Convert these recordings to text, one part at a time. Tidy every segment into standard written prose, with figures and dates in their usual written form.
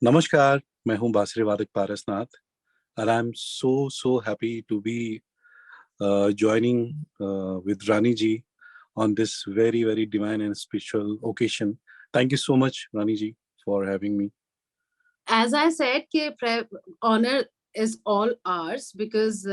नमस्कार, मैं हूँ बांसुरी वादक Parasnath and I'm so happy to be joining with Rani ji on this very divine and spiritual occasion. Thank you so much, Rani ji, for having me. As I said कि honor is all ours because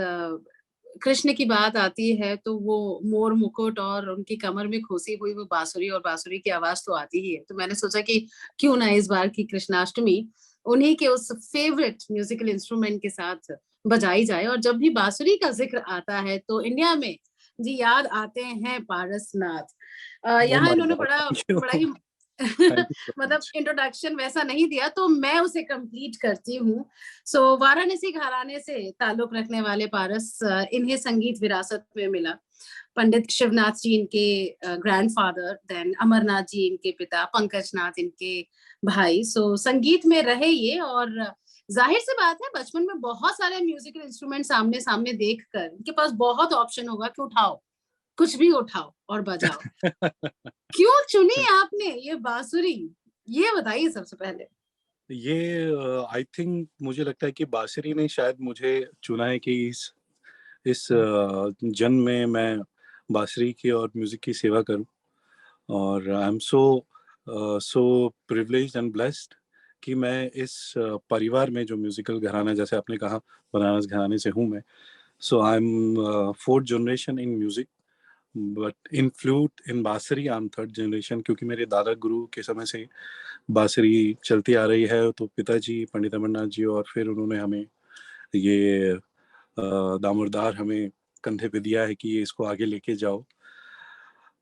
Krishna की बात आती है तो वो मोर मुकुट और उनकी कमर में खोसी हुई वो बांसुरी और बांसुरी की आवाज तो आती ही है। तो मैंने सोचा कि क्यों ना इस बार की कृष्णाष्टमी उन्हीं के उस फेवरेट म्यूजिकल इंस्ट्रूमेंट के साथ बजाई जाए। और जब भी बांसुरी का जिक्र आता है तो इंडिया में जी याद आते हैं पारसनाथ। Oh यहाँ my इन्होंने God, thank you. बड़ा ही Thank you so मतलब much. इंट्रोडक्शन वैसा नहीं दिया तो मैं उसे कंप्लीट करती हूँ। सो वाराणसी घराने से ताल्लुक रखने वाले पारस इन्हें संगीत विरासत में मिला। पंडित शिवनाथ जी इनके ग्रैंडफादर, देन अमरनाथ जी इनके पिता, पंकज नाथ इनके भाई। सो संगीत में रहे ये और जाहिर सी बात है बचपन में बहुत सारे म्यूजिकल इंस्ट्रूमेंट सामने सामने देखकर इनके पास बहुत ऑप्शन होगा कि उठाओ, कुछ भी उठाओ और बजाओ। क्यों चुनी आपने ये बांसुरी? ये बताइए सबसे पहले। ये आई थिंक मुझे लगता है कि बांसुरी ने शायद मुझे चुना है कि इस जन्म में मैं बांसुरी की और म्यूजिक की सेवा करूं और आई am so privileged and blessed कि मैं इस परिवार में जो म्यूजिकल घराना जैसे आपने कहा बनारस घराने से हूँ मैं। So I am fourth generation in music but in flute in bansuri I M third generation क्योंकि मेरे दादा गुरु के समय से बांसुरी चलती आ रही है। तो पिताजी पंडित अमरनाथ जी और फिर उन्होंने हमें ये दामोदर हमें कंधे पे दिया है कि ये इसको आगे लेके जाओ।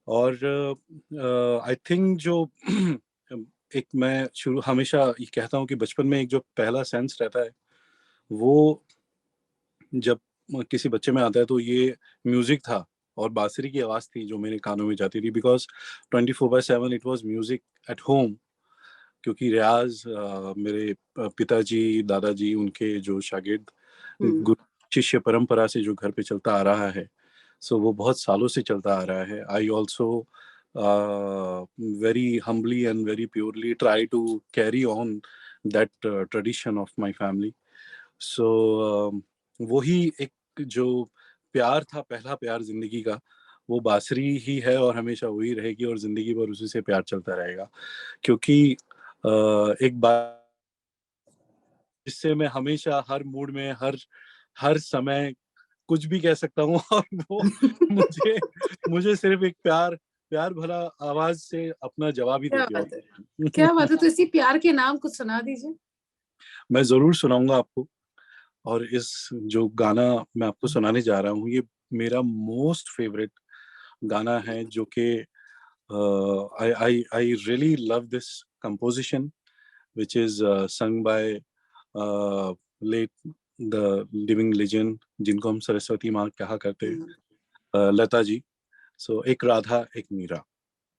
और आई थिंक जो एक मैं शुरू हमेशा ये कहता हूँ कि बचपन में एक जो पहला सेंस रहता है वो जब किसी बच्चे में आता है तो ये म्यूजिक था और बांसुरी की आवाज़ थी जो मेरे कानों में जाती थी because 24/7 it was music at home क्योंकि रियाज मेरे पिताजी दादाजी उनके जो शागिर्द गुरु शिष्य परंपरा से जो घर पे चलता आ रहा है। सो वो बहुत सालों से चलता आ रहा है। I also very humbly and very purely try to carry on that tradition of my family. So वही एक जो प्यार था पहला प्यार जिंदगी का वो बांसुरी ही है और हमेशा वही रहेगी और जिंदगी भर उसी से प्यार चलता रहेगा क्योंकि एक बात जिससे मैं हमेशा हर मूड में हर समय कुछ भी कह सकता हूँ और वो मुझे मुझे सिर्फ एक प्यार प्यार भरा आवाज से अपना जवाब ही क्या देती बात है! है। क्या बात है! तो इसी प्यार के नाम कुछ सुना दीजिए। मैं जरूर सुनाऊंगा आपको और इस जो गाना मैं आपको सुनाने जा रहा हूँ ये मेरा मोस्ट फेवरेट गाना है जो कि I really love this composition which is sung by late the living legend जिनको हम सरस्वती माँ कहा करते हैं लता जी। सो एक राधा एक मीरा।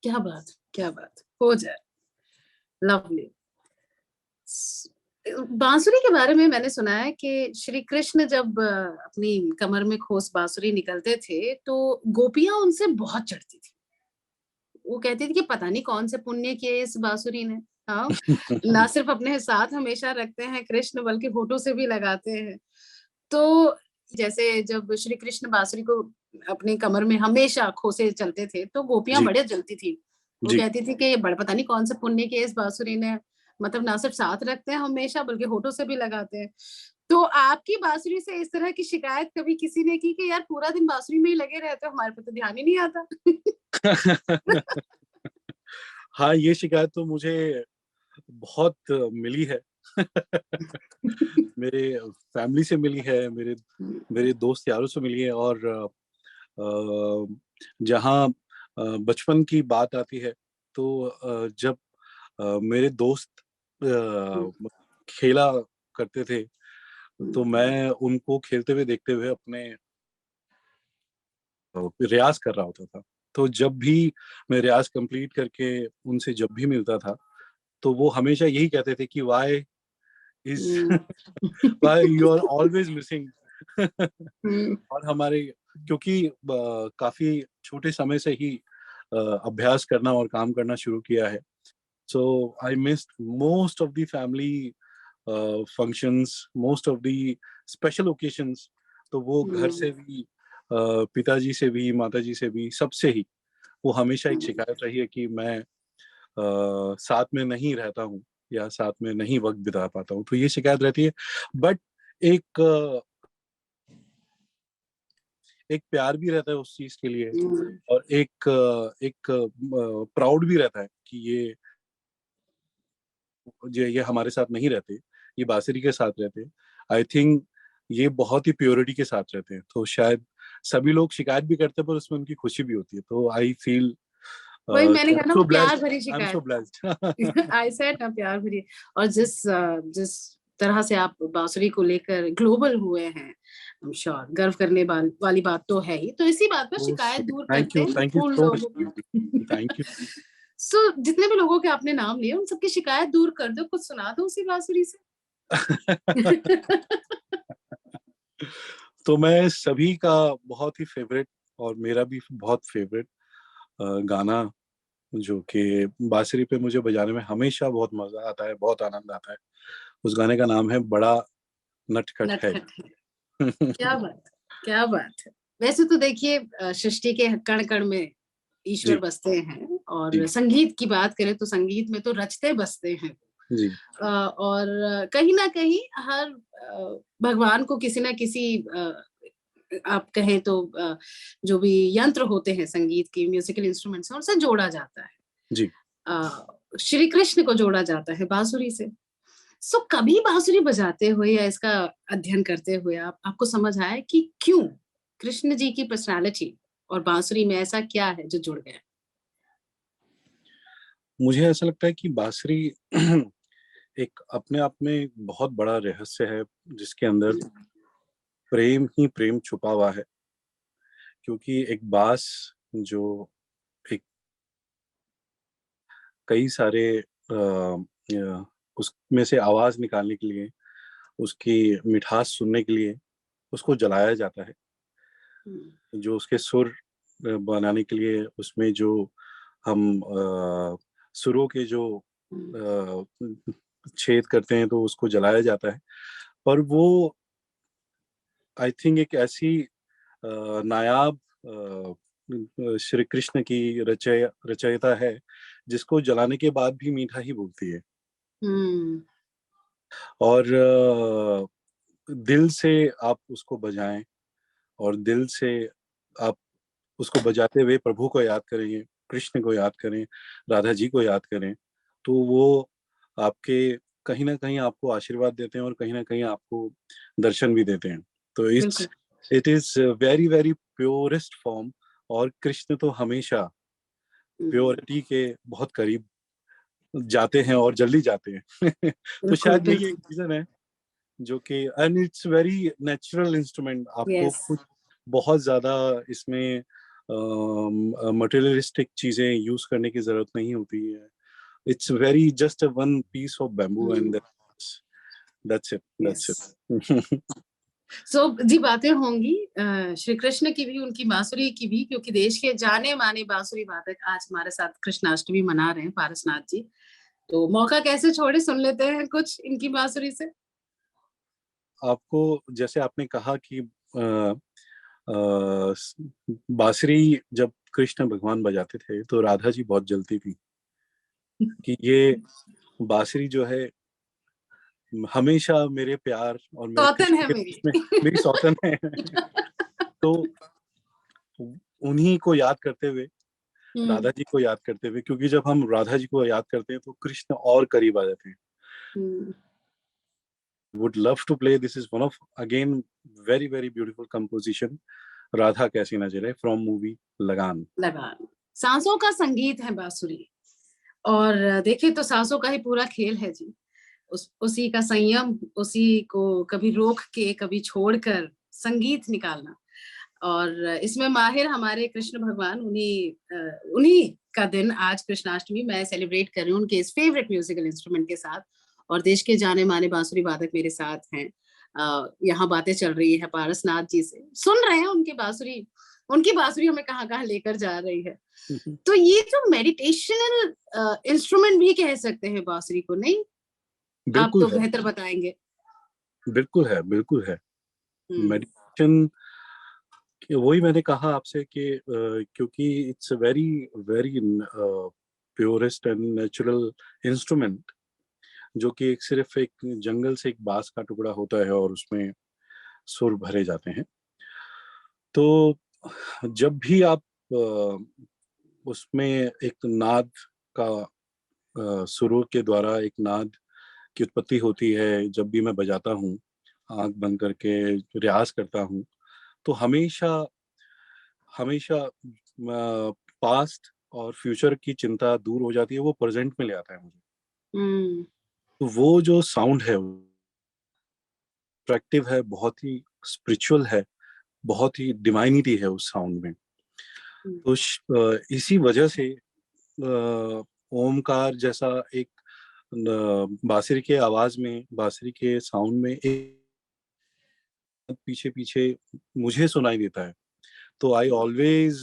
क्या बात! क्या बात! हो जाए। लवली। बांसुरी के बारे में मैंने सुना है कि श्री कृष्ण जब अपनी कमर में खोस बांसुरी निकलते थे तो गोपियां उनसे बहुत चढ़ती थी। वो कहती थी कि पता नहीं कौन से पुण्य किए इस बांसुरी ने। हाँ, ना सिर्फ अपने साथ हमेशा रखते हैं कृष्ण बल्कि होठों से भी लगाते हैं। तो जैसे जब श्री कृष्ण बांसुरी को अपनी कमर में हमेशा खोसे चलते थे तो गोपियां जी बड़े जलती थी। वो जी। कहती थी कि ये बड़ा पता नहीं कौन से पुण्य किए इस बांसुरी ने, मतलब ना सिर्फ साथ रखते हैं हमेशा बल्कि होठों से भी लगाते हैं। तो आपकी बांसुरी से इस तरह की शिकायत कभी किसी ने की कि यार पूरा दिन बांसुरी में ही लगे रहते हो, हमारे पे तो ध्यान ही नहीं आता? हाँ ये शिकायत तो मुझे बहुत मिली है। मेरे फैमिली से मिली है मेरे मेरे दोस्त यारों से मिली है और जहाँ बचपन की बात आती है तो जब मेरे दोस्त खेला करते थे तो मैं उनको खेलते हुए देखते हुए अपने रियाज कर रहा होता था। तो जब भी मैं रियाज कंप्लीट करके उनसे जब भी मिलता था तो वो हमेशा यही कहते थे कि why is why you are always missing. और हमारे क्योंकि काफी छोटे समय से ही अभ्यास करना और काम करना शुरू किया है। So I missed most of the family functions, most of the special occasions, तो वो घर से भी, पिताजी से भी, माताजी से भी, सबसे ही वो हमेशा एक शिकायत रही है कि मैं साथ में नहीं रहता हूँ या साथ में नहीं वक्त बिता पाता हूँ, तो ये शिकायत रहती है। बट एक एक प्यार भी रहता है उस चीज के लिए, और एक प्राउड भी रहता है कि ये हमारे साथ नहीं रहते, ये बांसुरी के साथ रहते। आई थिंक ये बहुत ही प्योरिटी के साथ रहते हैं, तो शायद सभी लोग शिकायत भी करते हैं पर उसमें उनकी खुशी भी होती है, तो आई फील वही मैंने कहा ना, सो वो प्यार ब्लेस्ड, भरी आई एम सो शिकायत। ब्लेस्ड। आई सेड ना, प्यार भरी। और जिस तरह से आप बांसुरी को लेकर ग्लोबल हुए हैं, आई एम श्योर गर्व करने वाली बात तो है ही। तो इसी बात पर शिकायत दूर करते हैं थैंक यू उन सो मच, लोगों की। Thank you. सो जितने भी लोगों के आपने नाम लिए, उन सबकी शिकायत दूर कर दो, कुछ सुना दो उसी बांसुरी से। तो मैं सभी का बहुत ही फेवरेट, और मेरा भी बहुत फेवरेट गाना जो कि बांसुरी पे मुझे बजाने में हमेशा बहुत मजा आता है, बहुत आनंद आता है, उस गाने का नाम है बड़ा नटखट है। नटखट है। क्या बात, क्या बात है। वैसे तो देखिए, सृष्टि के कण कण में ईश्वर जी बसते हैं, और जी संगीत की बात करें तो संगीत में तो रचते बसते हैं। जी और कहीं ना कहीं हर भगवान को किसी ना किसी आप कहें तो जो भी यंत्र होते हैं संगीत की, म्यूजिकल इंस्ट्रूमेंट्स, उनसे जोड़ा जाता है। जी। श्री कृष्ण को जोड़ा जाता है बांसुरी से। सो कभी बांसुरी बजाते हुए या इसका अध्ययन करते हुए आपको समझ आया कि क्यों कृष्ण जी की पर्सनालिटी और बांसुरी में ऐसा क्या है जो जुड़ गया? मुझे ऐसा लगता है कि बांसुरी एक अपने आप में बहुत बड़ा रहस्य है, जिसके अंदर प्रेम ही प्रेम छुपा हुआ है, क्योंकि एक बांस जो एक कई सारे उसमें से आवाज निकालने के लिए, उसकी मिठास सुनने के लिए उसको जलाया जाता है, हम्म, जो उसके सुर बनाने के लिए उसमें जो हम सुरों के जो हम्म, छेद करते हैं तो उसको जलाया जाता है। पर वो आई थिंक एक ऐसी नायाब श्री कृष्ण की रचयिता है, जिसको जलाने के बाद भी मीठा ही बोलती है, हम्म, और दिल से आप उसको बजाएं, और दिल से आप उसको बजाते हुए प्रभु को याद करेंगे, कृष्ण को याद करें, राधा जी को याद करें, तो वो आपके कहीं ना कहीं आपको आशीर्वाद देते हैं, और कहीं ना कहीं आपको दर्शन भी देते हैं। तो बिल्कुल। It is very very purest form, और कृष्ण तो हमेशा हम्म, प्योरिटी के बहुत करीब जाते हैं और जल्दी जाते हैं। तो बिल्कुल शायद ये एक बिल्कुल। रीजन है जो कि, and it's very natural instrument, आपको यस। कुछ बहुत ज्यादा इसमें मटेरियलिस्टिक चीजें यूज करने की जरूरत नहीं होती है। It's very just one piece of bamboo and that's yes. It. So जी, बातें होंगी श्री कृष्ण की भी, उनकी बांसुरी की भी, क्योंकि देश के जाने माने बांसुरी वादक आज हमारे साथ कृष्णाष्टमी मना रहे हैं, पारसनाथ जी। तो मौका कैसे छोड़े, सुन लेते हैं कुछ इनकी बांसुरी से। आपको जैसे आपने कहा कि बांसुरी जब कृष्ण भगवान बजाते थे तो राधा जी बहुत जलती थी कि ये बांसुरी जो है हमेशा मेरे प्यार और मेरे सौतन कृष्ण है के मेरी। उसमें मेरी सौतन है। तो उन्हीं को याद करते हुए, हम्म, राधा जी को याद करते हुए, क्योंकि जब हम राधा जी को याद करते हैं तो कृष्ण और करीब आ जाते हैं। Hmm, would love to play, this is one of again very very beautiful composition, Radha कैसी नजरे, फ्रॉम मूवी लगान। लगान। सांसों का संगीत है बांसुरी। और देखिए तो सांसों का ही पूरा खेल है जी। उसी का संयम, उसी को कभी रोक के कभी छोड़कर संगीत निकालना। और इसमें माहिर हमारे कृष्ण भगवान, उन्हीं का दिन आज कृष्णाष्टमी मैं सेलिब्रेट कर रही हूँ, उनके इस फेवरेट म्यूजिकल इंस्ट्रूमेंट के साथ। और देश के जाने माने बांसुरी वादक मेरे साथ हैं। यहाँ बातें चल रही है पारसनाथ जी से, सुन रहे हैं उनकी बांसुरी हमें कहाँ कहाँ लेकर जा रही है। तो ये जो मेडिटेशनल इंस्ट्रूमेंट भी कह सकते हैं बांसुरी को, नहीं? आप बिल्कुल तो है, बेहतर बताएंगे। बिल्कुल है, बिल्कुल है। हम्म। मेडिटेशन, वही मैंने कहा आपसे कि क्योंकि it's a very very purest and natural instrument, जो कि एक सिर्फ एक जंगल से एक बांस का टुकड़ा होता है और उसमें सुर भरे जाते हैं। तो जब भी आप उसमें एक नाद का सुरों के द्वारा एक नाद की उत्पत्ति होती है, जब भी मैं बजाता हूँ, आँख बंद करके रियाज़ करता हूँ, तो हमेशा हमेशा पास्ट और फ्यूचर की चिंता दूर हो जाती है, वो प्रेज़ेंट में ले आता है मुझे। हम्म। तो वो जो साउंड है, अट्रैक्टिव है, बहुत ही स्पिरिचुअल है, बहुत ही डिवाइनिटी है उस साउंड में। तो इसी वजह से ओमकार जैसा एक बांसुरी के आवाज में, बांसुरी के साउंड में एक पीछे पीछे मुझे सुनाई देता है। तो I always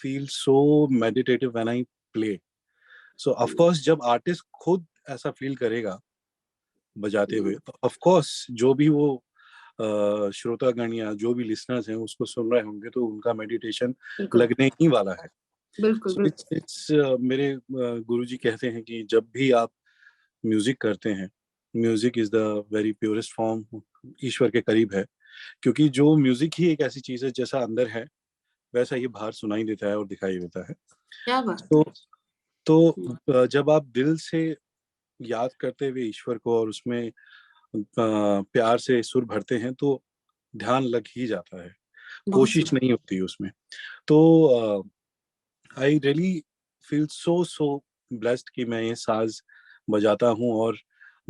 feel so meditative when I play. So of course जब आर्टिस्ट खुद ऐसा फील करेगा बजाते हुए, तो ऑफ कोर्स जो भी वो श्रोतागण या जो भी लिसनर्स हैं उसको सुन रहे होंगे, तो उनका मेडिटेशन बिल्कुल लगने ही वाला है। बिल्कुल सो बिल्कुल। इट्स मेरे गुरुजी कहते हैं कि जब भी आप म्यूजिक करते हैं, music is the very purest form, ईश्वर के करीब है। क्योंकि जो म्यूजिक ही एक ऐसी चीज है, जैसा अंदर है वैसा ही बाहर सुनाई देता है और दिखाई देता है। क्या बात तो है। जब आप दिल से याद करते हुए ईश्वर को और उसमें प्यार से सुर भरते हैं, तो ध्यान लग ही जाता है, बहुत कोशिश सुंदर। नहीं होती उसमें। तो I really feel so so blessed कि मैं ये साज बजाता हूँ, और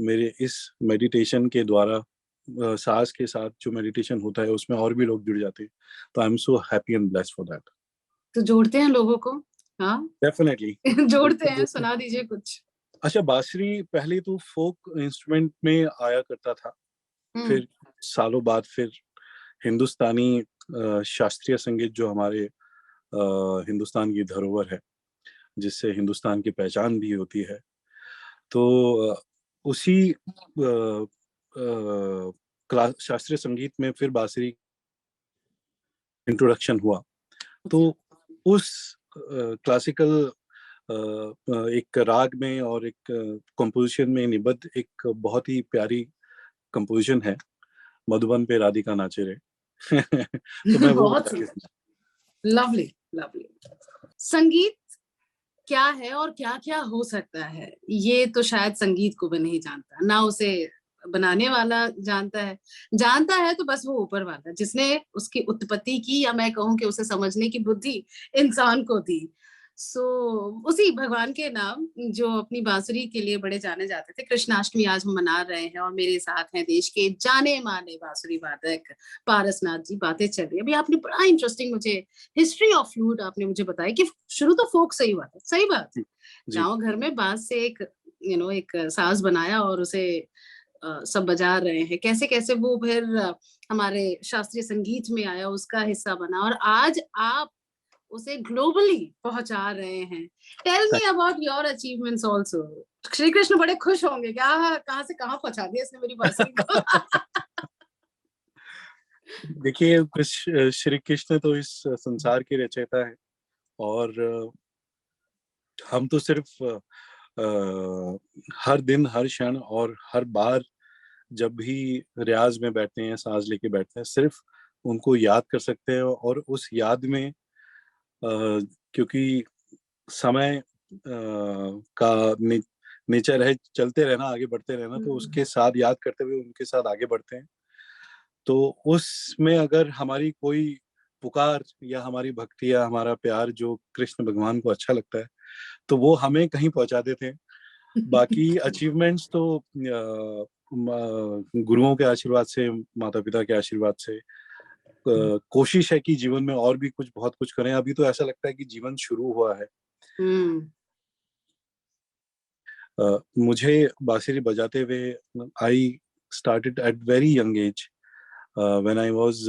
मेरे इस मेडिटेशन के द्वारा साज के साथ जो मेडिटेशन होता है उसमें और भी लोग जुड़ जाते हैं। तो आई am so happy and blessed for that. तो जोड़ते हैं लोगों को। हाँ। डेफिनेटली। जोड़ते बिल्कुल हैं, जोड़ते हैं। सुना दीजिए कुछ। अच्छा, बांसुरी पहले तो फोक इंस्ट्रूमेंट में आया करता था, हम्म। फिर सालों बाद फिर हिंदुस्तानी शास्त्रीय संगीत, जो हमारे हिंदुस्तान की धरोहर है, जिससे हिंदुस्तान की पहचान भी होती है, तो उसी शास्त्रीय संगीत में फिर बांसुरी इंट्रोडक्शन हुआ। तो अच्छा। उस क्लासिकल एक राग में और एक कंपोजिशन में निबद्ध एक बहुत ही प्यारी कंपोजिशन है, मधुबन पे राधिका नाचे रे। तो मैं वो बहुत बजा के सुंदर। Lovely lovely. संगीत क्या है और क्या क्या हो सकता है, ये तो शायद संगीत को भी नहीं जानता, ना उसे बनाने वाला जानता है तो बस वो ऊपर वाला जिसने उसकी उत्पत्ति की, या मैं कहूँ कि उसे समझने की बुद्धि इंसान को दी। सो उसी भगवान के नाम, जो अपनी बांसुरी के लिए बड़े जाने जाते थे। कृष्णाष्टमी आज हम मना रहे हैं और मेरे साथ हैं देश के जाने माने बांसुरी वादक पारसनाथ जी। बातें चल रही है, अभी आपने बड़ा इंटरेस्टिंग मुझे हिस्ट्री ऑफ फ्लूट आपने मुझे बताया कि शुरू तो फोक से ही हुआ था। सही बात है। जी। गांव घर में बांस से एक एक साज बनाया और उसे सब बजा रहे हैं। कैसे कैसे वो फिर हमारे शास्त्रीय संगीत में आया, उसका हिस्सा बना, और आज आप उसे ग्लोबली पहुंचा रहे हैं। Tell me about your achievements also. Shri Krishna बड़े खुश होंगे, क्या कहाँ से कहाँ पहुंचा दिया इसने मेरी बांसुरी को। देखिए, श्री कृष्ण तो इस संसार के रचयिता है, और हम तो सिर्फ हर दिन, हर क्षण और हर बार जब भी रियाज में बैठते हैं, सांस लेके बैठते हैं, सिर्फ उनको याद कर सकते हैं। और उस याद में क्योंकि समय का नेचर है चलते रहना, आगे बढ़ते रहना, तो उसके साथ याद करते हुए उनके साथ आगे बढ़ते हैं। तो उसमें अगर हमारी कोई पुकार या हमारी भक्ति या हमारा प्यार जो कृष्ण भगवान को अच्छा लगता है, तो वो हमें कहीं पहुंचा देते हैं। बाकी अचीवमेंट्स तो गुरुओं के आशीर्वाद से, माता पिता के आशीर्वाद से कोशिश है कि जीवन में और भी कुछ, बहुत कुछ करें। अभी तो ऐसा लगता है कि जीवन शुरू हुआ है। हम्म। मुझे बांसुरी बजाते हुए आई started at very young age, when I was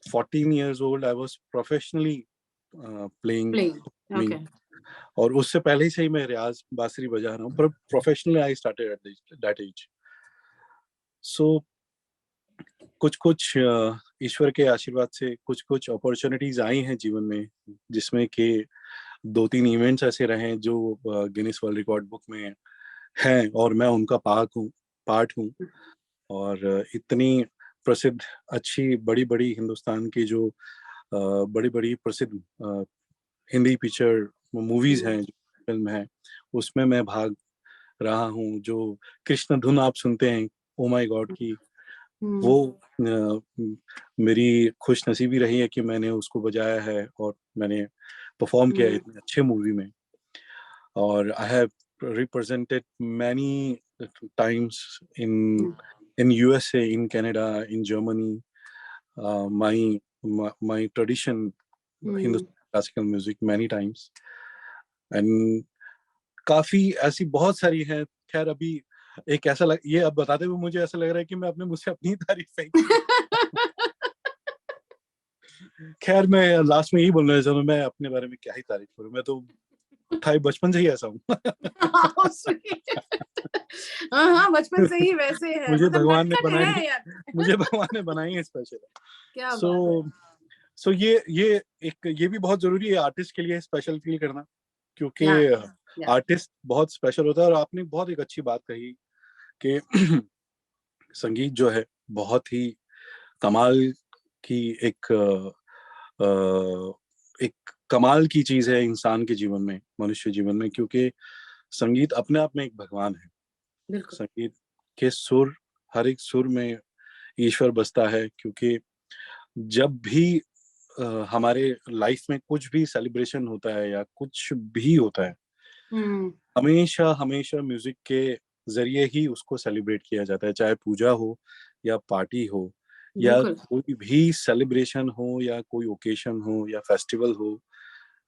14 years old. I was professionally playing playing. playing okay. और उससे पहले से ही मैं रियाज बांसुरी बजा रहा हूँ, पर professionally I started at that age. So कुछ कुछ ईश्वर के आशीर्वाद से कुछ कुछ अपॉर्चुनिटीज आई हैं जीवन में, जिसमें कि 2-3 इवेंट्स ऐसे रहे हैं जो गिनीज वर्ल्ड रिकॉर्ड बुक में हैं, और मैं उनका पार्ट हूँ। और इतनी प्रसिद्ध, अच्छी, बड़ी बड़ी हिंदुस्तान की जो बड़ी बड़ी प्रसिद्ध हिंदी पिक्चर मूवीज हैं, जो फिल्म है, उसमें मैं भाग रहा हूँ। जो कृष्ण धुन आप सुनते हैं ओ माय गॉड की, वो मेरी खुश नसीबी रही है कि मैंने उसको बजाया है और मैंने परफॉर्म किया है इतने अच्छे मूवी में। और I have represented many times in USA, in Canada, in Germany. My tradition, Hindustani classical music, many times. And काफी ऐसी बहुत सारी हैं। खैर अभी एक ऐसा ये अब बताते हुए मुझे ऐसा लग रहा है कि मैं अपने मुझसे अपनी तारीफ ही खैर मैं लास्ट में यही बोलना चाहता हूँ, मैं अपने बारे में क्या ही तारीफ करूँ, मैं तो था बचपन से ही ऐसा हूँ। हाँ, बचपन से ही वैसे है, मुझे मतलब भगवान ने नटखट बनाई है यार। मुझे भगवान ने बनाई है स्पेशल। क्या सो बात है। सो ये भी बहुत जरूरी है आर्टिस्ट के लिए स्पेशल फील करना, क्योंकि या या आर्टिस्ट बहुत स्पेशल होता है। और आपने बहुत एक अच्छी बात कही कि संगीत जो है बहुत ही कमाल की एक कमाल की चीज है इंसान के जीवन में, मनुष्य जीवन में, क्योंकि संगीत अपने आप में एक भगवान है। बिल्कुल। संगीत के सुर, हर एक सुर में ईश्वर बसता है। क्योंकि जब भी हमारे लाइफ में कुछ भी सेलिब्रेशन होता है या कुछ भी होता है, हमेशा हमेशा म्यूजिक के जरिए ही उसको सेलिब्रेट किया जाता है। चाहे पूजा हो या पार्टी हो या बिल्कुल। कोई भी सेलिब्रेशन हो या कोई ओकेशन हो या फेस्टिवल हो,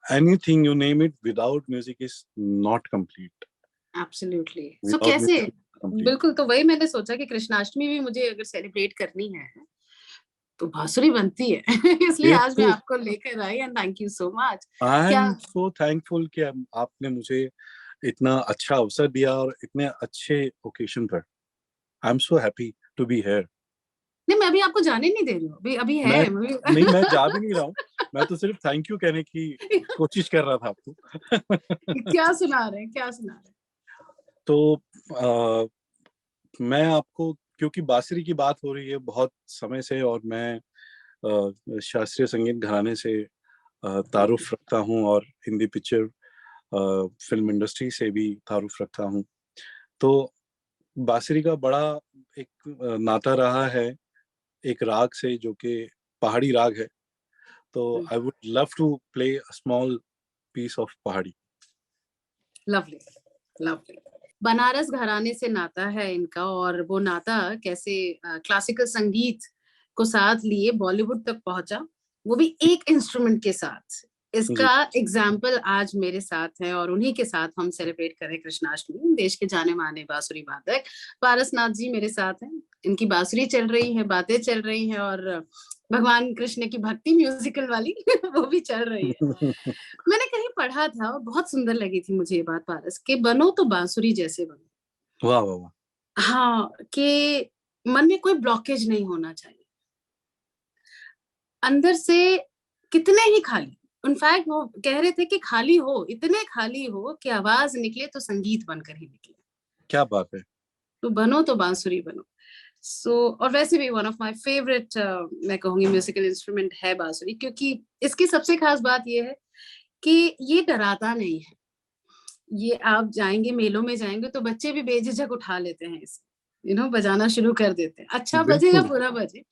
anything you name it, without music is not complete. Absolutely. So without कैसे, म्यूजिक कंप्लीट। बिल्कुल, तो वही मैंने सोचा कि कृष्णाष्टमी भी मुझे अगर सेलिब्रेट करनी है तो बांसुरी बनती है। इसलिए आज मैं बिल्कुल। आपको लेकर आई, and thank you so much. I क्या एम सो थैंकफुल कि आपने मुझे इतना अच्छा अवसर दिया और इतने अच्छे ओकेशन पर। I am so happy to be here. नहीं, मैं अभी आपको जाने नहीं दे रही हूँ, अभी अभी मैं है नहीं, मैं जा भी नहीं रहा हूँ, मैं तो सिर्फ थैंक यू कहने की कोशिश कर रहा था आपको। क्या सुना रहे हैं, क्या सुना रहे हैं? तो मैं आपको, क्योंकि बांसुरी की बात हो रही है बहुत समय से, और मैं शास्त्रीय संगीत घराने से तारुफ रखता हूँ, और हिंदी पिक्चर फिल्म इंडस्ट्री से भी तारुफ रखता हूँ। तो बांसुरी का बड़ा एक नाता रहा है एक राग से, जो कि पहाड़ी राग है। तो I would love to play a small piece of Pahadi. Lovely, lovely. Banaras घराने से नाता है इनका, और वो नाता कैसे क्लासिकल संगीत को साथ लिए बॉलीवुड तक पहुंचा, वो भी एक इंस्ट्रूमेंट के साथ। जी। इसका एग्जाम्पल आज मेरे साथ है, और उन्हीं के साथ हम सेलिब्रेट करें कृष्णाष्टमी। देश के जाने माने बांसुरी वादक पारसनाथ जी मेरे साथ हैं। इनकी बांसुरी चल रही है, बातें चल रही हैं, और भगवान कृष्ण की भक्ति म्यूजिकल वाली वो भी चल रही है। मैंने कहीं पढ़ा था और बहुत सुंदर लगी थी मुझे ये बात पारस, के बनो तो बांसुरी जैसे बनो। वाह वाह वाह। हाँ, कि मन में कोई ब्लॉकेज नहीं होना चाहिए, अंदर से कितने ही खाली, इनफैक्ट वो कह रहे थे कि खाली हो, इतने खाली हो कि आवाज निकले तो संगीत बनकर ही निकले। क्या बात है। तो बनो तो बांसुरी बनो। और वैसे भी वन ऑफ माय फेवरेट, मैं कहूंगी म्यूजिकल इंस्ट्रूमेंट है बांसुरी, क्योंकि इसकी सबसे खास बात ये है कि ये डराता नहीं है। ये आप जाएंगे, मेलों में जाएंगे तो बच्चे भी बेझिझक उठा लेते हैं इसे, बजाना शुरू कर देते हैं, अच्छा बजे या बिल्कुल बुरा बजे।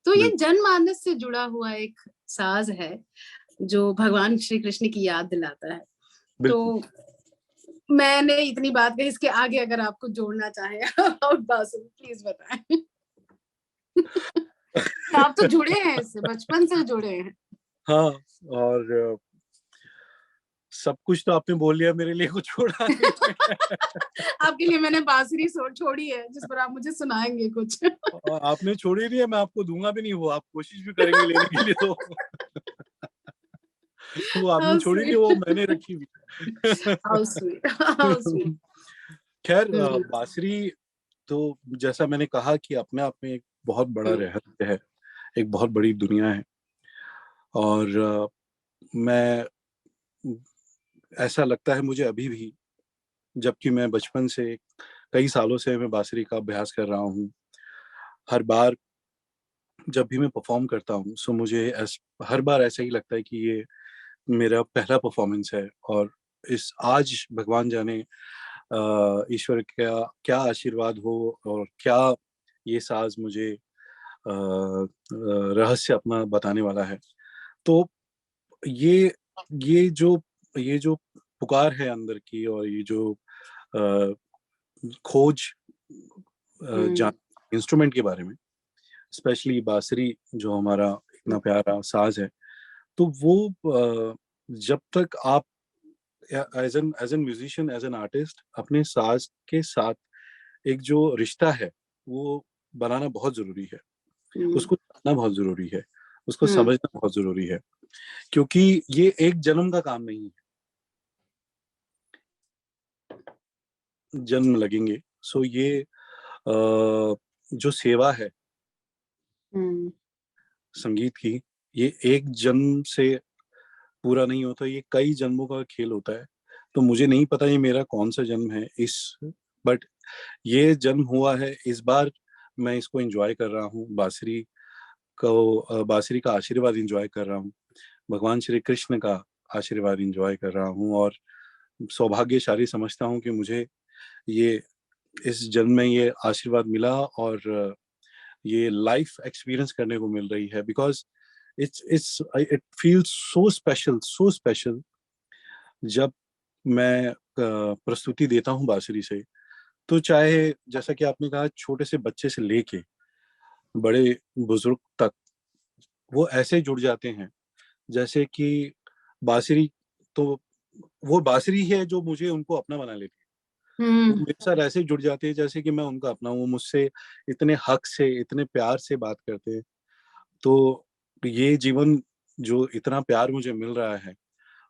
तो ये बिल्कुल जनमानस से जुड़ा हुआ एक साज है जो भगवान श्री कृष्ण की याद दिलाता है। तो बिल्कुल। मैंने इतनी बात कही, इसके आगे अगर आपको जोड़ना चाहे अबाउट बांसुरी प्लीज बताएं। आप तो जुड़े हैं इससे, बचपन से जुड़े हैं। हाँ, और सब कुछ तो आपने बोल लिया, मेरे लिए कुछ छोड़ा नहीं। आपके लिए मैंने बांसुरी छोड़ी है, जिस पर आप मुझे सुनाएंगे कुछ। और आपने छोड़ी नहीं है, मैं आपको दूंगा भी नहीं, वो आप कोशिश भी करेंगे लेने के लिए तो। वो आपने हाउ छोड़ी नहीं, स्वीट, वो मैंने रखी हुई है। How sweet, how sweet. खैर हम्म, बांसुरी तो जैसा मैंने कहा कि अपने आप में एक बहुत बड़ा हम्म, रहस्य है, एक बहुत बड़ी दुनिया है। और मैं ऐसा लगता है मुझे अभी भी, जबकि मैं बचपन से कई सालों से मैं बांसुरी का अभ्यास कर रहा हूँ। हर बार जब भी मैं परफॉर्म करता हूँ, सो मुझे हर बार ऐसा ही लगता है कि ये मेरा पहला परफॉर्मेंस है। और इस आज भगवान जाने ईश्वर का क्या आशीर्वाद हो, और क्या ये साज मुझे रहस्य अपना बताने वाला है। तो ये ये जो ये जो पुकार है अंदर की, और ये जो अ, खोज हम्म, जान इंस्ट्रूमेंट के बारे में, स्पेशली बांसुरी जो हमारा इतना प्यारा साज है, तो वो जब तक आप as an musician, as an artist, अपने साज के साथ एक जो रिश्ता है वो बनाना बहुत जरूरी है। हम्म, उसको जानना बहुत जरूरी है, उसको हम्म, समझना बहुत जरूरी है, क्योंकि ये एक जन्म का काम नहीं है, जन्म लगेंगे। सो ये जो सेवा है हम्म, संगीत की, ये एक जन्म से पूरा नहीं होता, ये कई जन्मों का खेल होता है। तो मुझे नहीं पता ये मेरा कौन सा जन्म है इस, बट ये जन्म हुआ है इस बार। मैं इसको एंजॉय कर रहा हूँ, बांसुरी का आशीर्वाद एंजॉय कर रहा हूँ, भगवान श्री कृष्ण का आशीर्वाद एंजॉय कर रहा हूँ। और सौभाग्यशाली समझता हूँ कि मुझे ये इस जन्म में ये आशीर्वाद मिला, और ये लाइफ एक्सपीरियंस करने को मिल रही है। Because it's it feels so special, so special, जब मैं प्रस्तुति देता हूँ बांसुरी से। तो चाहे जैसा कि आपने कहा, छोटे से बच्चे से लेके बड़े बुजुर्ग तक, वो ऐसे जुड़ जाते हैं जैसे कि बांसुरी, तो वो बांसुरी है जो मुझे उनको अपना बना लेती है। वो हम्म, मेरे साथ ऐसे जुड़ जाते हैं जैसे कि मैं उनका अपना हूँ, मुझसे इतने हक से, इतने प्यार से बात करते हैं। तो ये जीवन जो इतना प्यार मुझे मिल रहा है,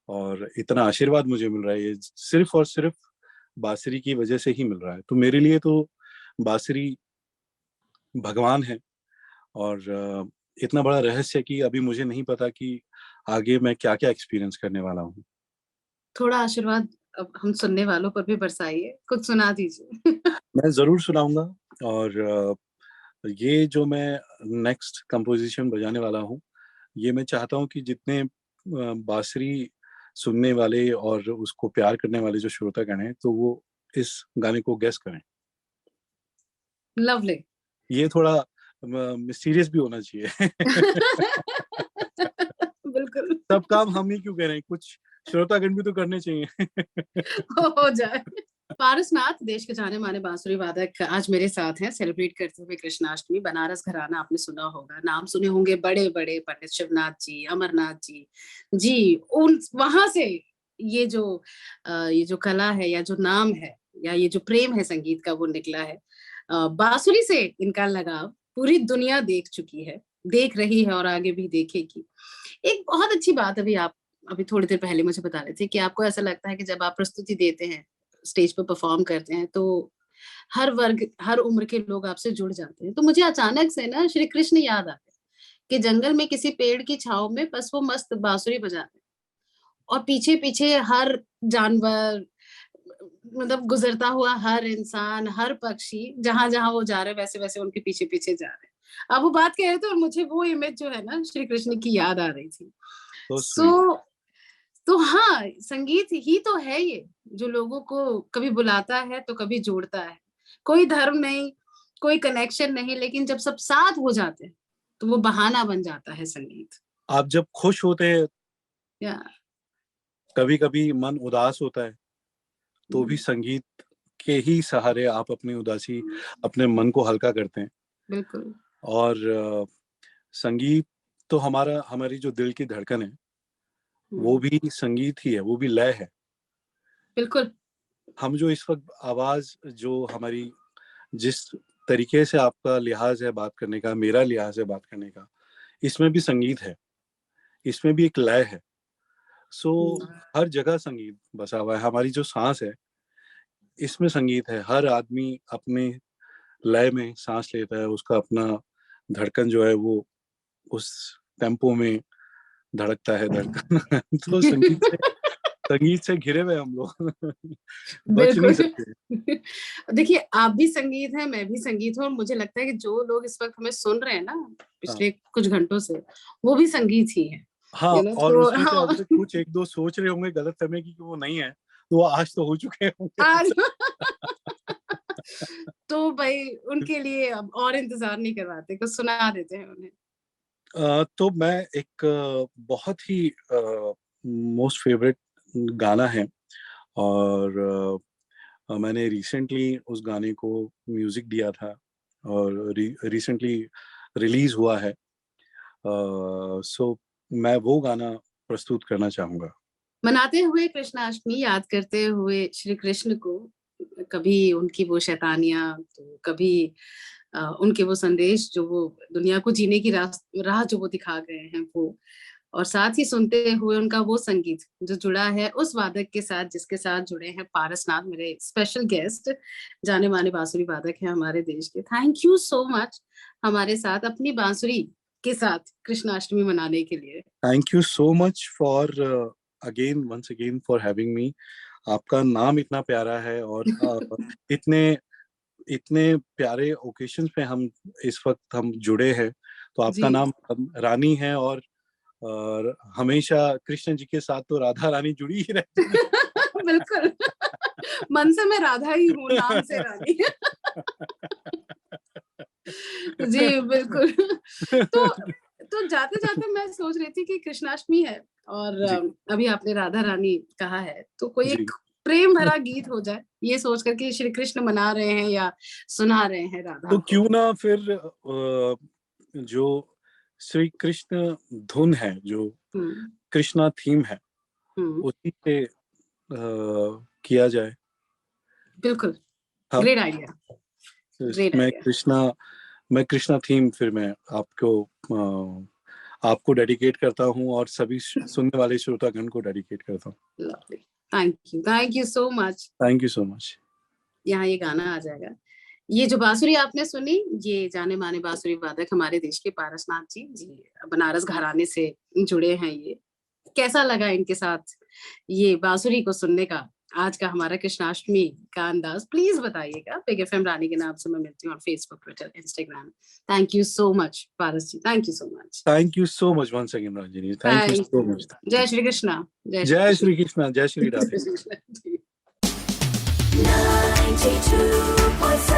और इतना आशीर्वाद मुझे मिल रहा है, ये सिर्फ और सिर्फ बांसुरी की वजह से ही मिल रहा है। तो मेरे लिए तो बांसुरी भगवान है। और इतना बड़ा रहस्य कि अभी मुझे नहीं पता कि आगे मैं क्या क्या एक्सपीरियंस करने वाला हूँ। थोड़ा आशीर्वाद अब हम सुनने वालों पर भी बरसाइए, कुछ सुना दीजिए। मैं जरूर सुनाऊंगा। और ये जो मैं नेक्स्ट कंपोजिशन बजाने वाला हूँ, ये मैं चाहता हूँ कि जितने बांसुरी सुनने वाले और उसको प्यार करने वाले जो श्रोतागण हैं, तो वो इस गाने को गेस करें। लवली। ये थोड़ा मिस्टीरियस भी होना चाहिए। बिल्कुल। सब काम हम ही क्यों करें, कुछ श्रोतागण भी तो करने चाहिए। हो जाए। पारसनाथ देश के जाने माने बांसुरी वादक आज मेरे साथ हैं, सेलिब्रेट करते हुए कृष्णाष्टमी। बनारस घराना आपने सुना होगा, नाम सुने होंगे बड़े बड़े पंडित शिवनाथ जी, अमरनाथ जी। जी, उन वहां से ये जो ये जो कला है, या जो नाम है, या ये जो प्रेम है संगीत का, वो निकला है। बांसुरी से इनका लगाव पूरी दुनिया देख चुकी है, देख रही है, और आगे भी देखेगी। एक बहुत अच्छी बात आप अभी थोड़ी देर पहले मुझे बता रहे थे कि आपको ऐसा लगता है कि जब आप प्रस्तुति देते हैं, स्टेज पर परफॉर्म करते हैं, तो हर वर्ग, हर उम्र के लोग आपसे जुड़ जाते हैं। तो मुझे अचानक से ना श्री कृष्ण याद आ गए कि जंगल में किसी पेड़ की छाव में बस वो मस्त बांसुरी बजा रहे हैं, और पीछे पीछे हर जानवर, मतलब गुजरता हुआ हर इंसान, हर पक्षी, जहां जहां वो जा रहे हैं वैसे वैसे उनके पीछे पीछे जा रहे हैं। अब वो बात कह रहे थे और मुझे वो इमेज जो है ना श्री कृष्ण की याद आ रही थी। तो स्वीट। सो तो हाँ, संगीत ही तो है ये, जो लोगों को कभी बुलाता है तो कभी जोड़ता है। कोई धर्म नहीं, कोई कनेक्शन नहीं, लेकिन जब सब साथ हो जाते हैं, तो वो बहाना बन जाता है संगीत। आप जब खुश होते हैं, या कभी कभी मन उदास होता है, तो भी हुँ, संगीत के ही सहारे आप अपनी उदासी, अपने मन को हल्का करते हैं। बिल्कुल। और संगीत तो हमारी जो दिल की धड़कन है, वो हुँ, भी संगीत ही है, वो भी लय है। बिल्कुल। हम जो इस वक्त आवाज जो हमारी, जिस तरीके से आपका लिहाज है बात करने का, मेरा लिहाज है बात करने का, इसमें भी संगीत है, इसमें भी एक लय है। सो हर जगह संगीत बसा हुआ है। हमारी जो सांस है इसमें संगीत है। हर आदमी अपने लय में सांस लेता है, उसका अपना धड़कन जो है वो उस टेम्पो में धड़कता है धड़कन। तो संगीत से घिरे हुए हम लोग। बच नहीं बिल्कुल। सकते। देखिए, आप भी संगीत हैं, मैं भी संगीत हूँ, और मुझे लगता है कि जो लोग इस वक्त हमें सुन रहे हैं ना हाँ पिछले कुछ घंटों से, वो भी संगीत ही है, हाँ, और तो उसमें से हाँ। अगर कुछ एक दो सोच रहे होंगे गलत समय की कि वो नहीं है, तो वो आज तो हो चुके होंगे। आज तो भाई उनके लिए अब और इंतजार नहीं करवाते, कुछ सुना देते हैं उन्हें। तो मैं एक बहुत ही मोस्ट फेवरेट गाना है, और मैंने रिसेंटली उस गाने को म्यूजिक दिया था, और रिसेंटली रिलीज हुआ है। सो मैं वो गाना प्रस्तुत करना चाहूंगा। मनाते हुए कृष्णाष्टमी, याद करते हुए श्री कृष्ण को, कभी उनकी वो शैतानियां, तो कभी उनके वो संदेश जो वो दुनिया को जीने की राह जो वो दिखा गए हैं वो, और साथ ही सुनते हुए उनका वो संगीत जो जुड़ा है उस वादक के साथ जिसके साथ जुड़े हैं पारसनाथ, मेरे स्पेशल गेस्ट, जाने माने बांसुरी वादक हैं हमारे देश के। थैंक यू सो मच हमारे साथ अपनी बांसुरी के साथ कृष्णाष्टमी मनाने के लिए। Thank you so much for once again for having me. आपका नाम इतना प्यारा है, और इतने इतने प्यारे ओकेशंस पे हम इस वक्त हम जुड़े हैं। तो आपका जी। नाम रानी है, और हमेशा कृष्ण जी के साथ तो राधा रानी जुड़ी ही रहती है। बिल्कुल। मन से मैं राधा ही हूँ, नाम से रानी। जी बिल्कुल। तो जाते जाते मैं सोच रही थी कि कृष्णाष्टमी है, और जी अभी आपने राधा रानी कहा है, तो कोई जी। एक प्रेम भरा गीत हो जाए, ये सोच करके श्री कृष्ण मना रहे हैं या सुना रहे हैं राधा तो को। क्यों ना फिर जो श्री कृष्ण धुन है, जो हम्म। कृष्णा थीम है, हम्म। उसी पे किया जाए। बिल्कुल। हाँ, ग्रेट आइडिया। ग्रेट मैं आइडिया। कृष्णा मैं कृष्णा थीम फिर मैं आपको डेडिकेट करता हूँ, और सभी सुनने वाले श्रोतागण को डेडिकेट करता हूँ। Lovely. Thank you so much. Thank you so much. यहाँ ये गाना आ जाएगा। ये जो बांसुरी आपने सुनी, ये जाने माने बांसुरी वादक हमारे देश के पारसनाथ जी, बनारस घराने से जुड़े हैं ये। कैसा लगा इनके साथ ये बांसुरी को सुनने का आज का हमारा कृष्णाष्टमी का अंदाज, प्लीज बताइएगा। बिग एफएम रानी के नाम से मैं मिलती हूँ Facebook, Twitter, Instagram. Thank you so much Paras ji, thank you so much. Thank you so much once again Ranjani, thank you thank so you. Much. जय श्री कृष्णा। जय श्री जय कृष्ण। श्री कृष्ण, जय श्री राधे। 92.7